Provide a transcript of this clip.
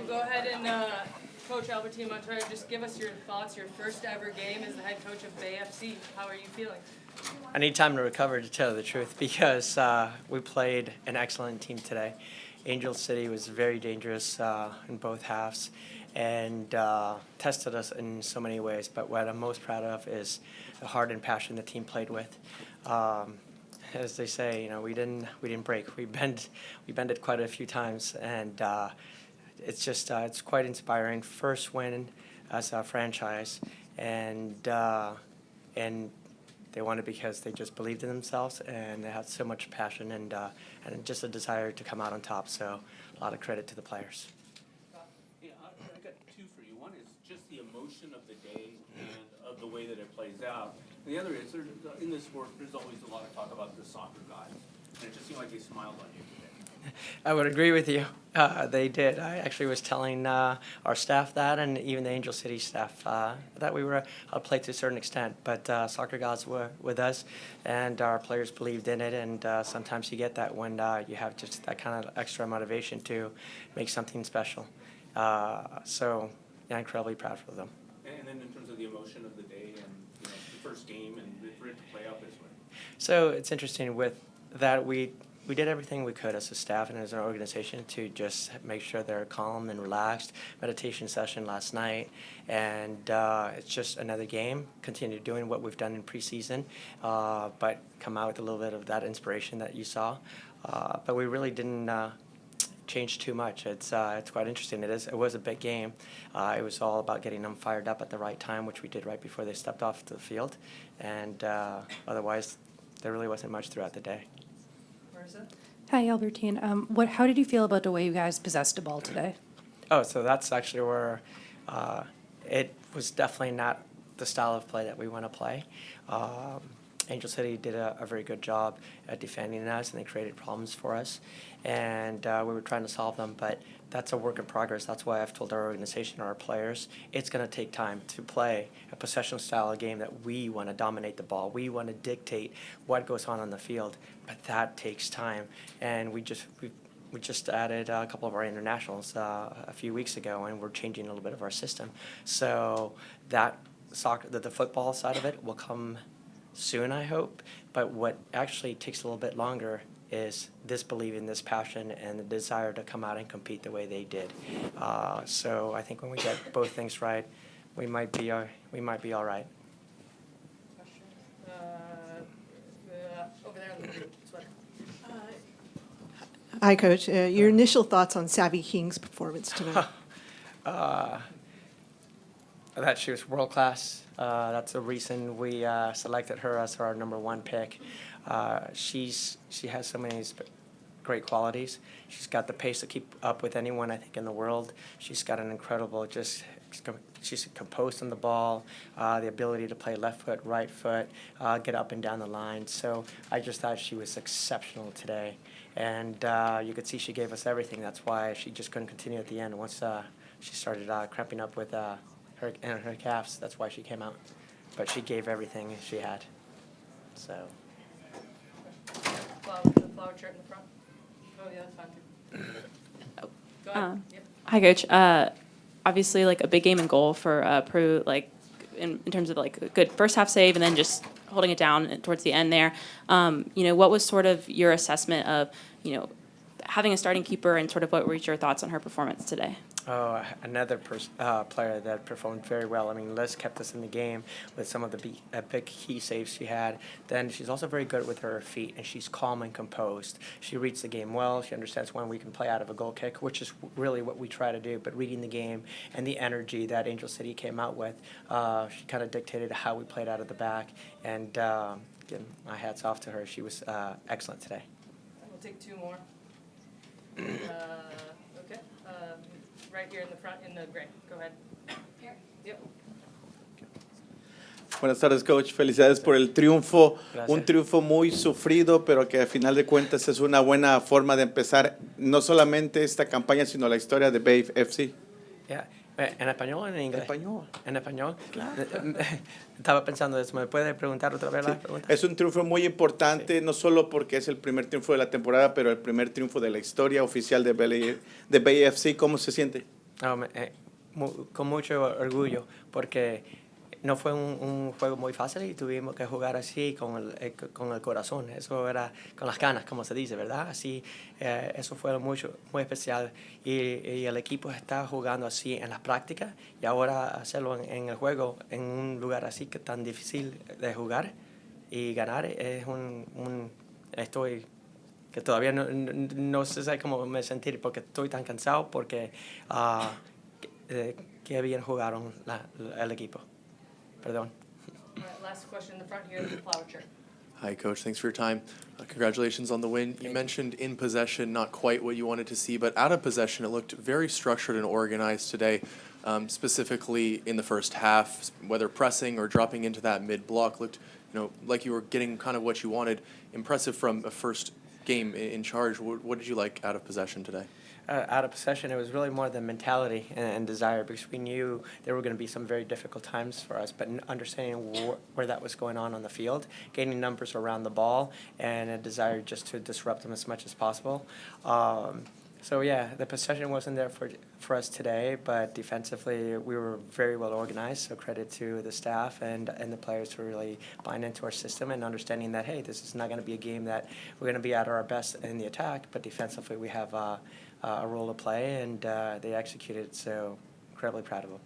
go ahead and Coach Albertin Montoya, just give us your thoughts, your first ever game as the head coach of ACFC. How are you feeling? I need time to recover, to tell the truth, because we played an excellent team today. Angel City was very dangerous in both halves and tested us in so many ways. But what I'm most proud of is the heart and passion the team played with. As they say, you know, we didn't break. We bended quite a few times, and it's just it's quite inspiring. First win as a franchise, and they won it because they just believed in themselves and they had so much passion and just a desire to come out on top. So a lot of credit to the players. Yeah, I got two for you. One is just the emotion of the day and of the way that it plays out. And the other is, in this sport, there's always a lot of talk about the soccer gods. And it just seemed like they smiled on you today. I would agree with you. They did. I actually was telling our staff that, and even the Angel City staff, that we were outplayed to a certain extent. But soccer gods were with us, and our players believed in it. And sometimes you get that when you have just that kind of extra motivation to make something special. So, yeah, incredibly proud for them. And then in terms of the emotion of the day and the first game and for it to play out this way. So it's interesting with that we did everything we could as a staff and as an organization to just make sure they're calm and relaxed. Meditation session last night, and it's just another game. Continue doing what we've done in preseason, but come out with a little bit of that inspiration that you saw. But we really didn't change too much. It's quite interesting. It was a big game. It was all about getting them fired up at the right time, which we did right before they stepped off the field, and otherwise there really wasn't much throughout the day. Hi, Albertine. How did you feel about the way you guys possessed the ball today? Oh, so that's actually where it was definitely not the style of play that we want to play. Angel City did a very good job at defending us, and they created problems for us. And we were trying to solve them, but that's a work in progress. That's why I've told our organization, our players, it's going to take time to play a possession style of game that we want to dominate the ball. We want to dictate what goes on the field, but that takes time. And we just added a couple of our internationals a few weeks ago, and we're changing a little bit of our system. So that the football side of it will come soon, I hope. But what actually takes a little bit longer is this believing, this passion, and the desire to come out and compete the way they did. So I think when we get both things right, we might be all right. Over there in the blue sweater. Hi, Coach. Your initial thoughts on Savvy King's performance tonight? That she was world class. That's the reason we selected her as our number 1 pick. She has so many great qualities. She's got the pace to keep up with anyone, I think, in the world. She's got an incredible, she's composed on the ball, the ability to play left foot, right foot, get up and down the line. So I just thought she was exceptional today. And you could see she gave us everything. That's why she just couldn't continue at the end. Once she started cramping up with her calves, that's why she came out. But she gave everything she had. So. The flower shirt in the front. Oh, yeah, that's fine too. Go ahead. Yep. Hi, Coach. Obviously, like a big game and goal for Peru, like in terms of like a good first half save and then just holding it down towards the end there. What was sort of your assessment of, having a starting keeper and sort of what were your thoughts on her performance today? Oh, another player that performed very well. I mean, Liz kept us in the game with some of the big key saves she had. Then she's also very good with her feet, and she's calm and composed. She reads the game well. She understands when we can play out of a goal kick, which is really what we try to do. But reading the game and the energy that Angel City came out with, she kind of dictated how we played out of the back. And again, my hat's off to her. She was excellent today. We'll take 2 more. Okay. Right here in the front, in the gray. Go ahead. Here. Yep. Buenas tardes, Coach. Felicidades por el triunfo. Gracias. Un triunfo muy sufrido, pero que a final de cuentas es una buena forma de empezar no solamente esta campaña, sino la historia de ACFC. Yeah. ¿En español o en inglés? Español. ¿En español? Claro. Estaba pensando eso. ¿Me puede preguntar otra vez la pregunta? Es un triunfo muy importante, no solo porque es el primer triunfo de la temporada, pero el primer triunfo de la historia oficial de ACFC. ¿Cómo se siente? Con mucho orgullo, porque no fue un juego muy fácil y tuvimos que jugar así con el corazón. Eso era con las ganas, como se dice, ¿verdad? Así, eso fue muy especial. Y el equipo está jugando así en las prácticas y ahora hacerlo en el juego, en un lugar así que tan difícil de jugar y ganar, es estoy que todavía no sé cómo me sentir porque estoy tan cansado porque que bien jugaron el equipo. Perdón. All right, last question in the front here, the flower chair. Hi, Coach. Thanks for your time. Congratulations on the win. You mentioned in possession, not quite what you wanted to see, but out of possession, it looked very structured and organized today, specifically in the first half, whether pressing or dropping into that mid-block looked, like you were getting kind of what you wanted. Impressive from a first game in charge. What did you like out of possession today? Out of possession, it was really more the mentality and desire because we knew there were going to be some very difficult times for us, but understanding where that was going on the field, gaining numbers around the ball, and a desire just to disrupt them as much as possible. So yeah, the possession wasn't there for us today, but defensively we were very well organized. So credit to the staff and the players for really buying into our system and understanding that hey, this is not going to be a game that we're going to be at our best in the attack, but defensively we have a role to play, and they executed. So incredibly proud of them.